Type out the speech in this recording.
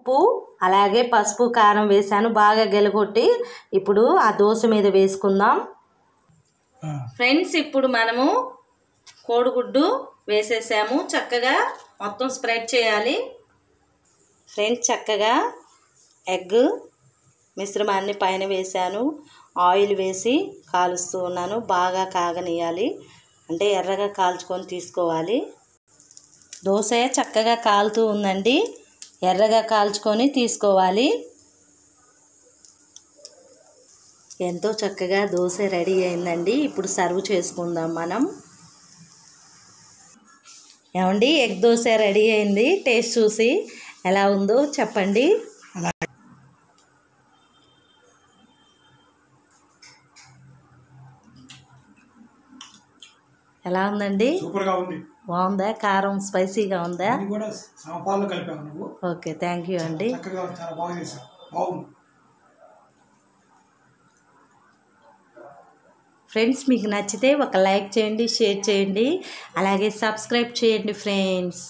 ఉప్పు అలాగే పసుపు కారం వేసాను, బాగా గెలగొట్టి ఇప్పుడు ఆ దోశ మీద వేసుకుందాం. ఫ్రెండ్స్, ఇప్పుడు మనము కోడిగుడ్డు వేసేసాము. చక్కగా మొత్తం స్ప్రెడ్ చేయాలి. ఫ్రెండ్స్, చక్కగా ఎగ్ మిశ్రమాన్ని పైన వేసాను. ఆయిల్ వేసి కాలుస్తూ ఉన్నాను. బాగా కాగనియాలి, అంటే ఎర్రగా కాల్చుకొని తీసుకోవాలి. దోశ చక్కగా కాలుతూ ఉందండి, ఎర్రగా కాల్చుకొని తీసుకోవాలి. ఎంతో చక్కగా దోశ రెడీ అయిందండి. ఇప్పుడు సర్వ్ చేసుకుందాం మనం. ఏమండి, ఎగ్ దోశ రెడీ అయింది. టేస్ట్ చూసి ఎలా ఉందో చెప్పండి. ఎలా ఉందండి? సూపర్గా ఉంది. బాగుందా? కారం స్పైసీగా ఉందా? కూడా సమపాల్లో కలిపావు నువ్వు. ఓకే, థ్యాంక్ యూ అండి. చక్కగా చాలా బాగా చేశావు. బాగుంది. ఫ్రెండ్స్, మీకు నచ్చితే ఒక లైక్ చేయండి, షేర్ చేయండి, అలాగే సబ్స్క్రైబ్ చేయండి ఫ్రెండ్స్.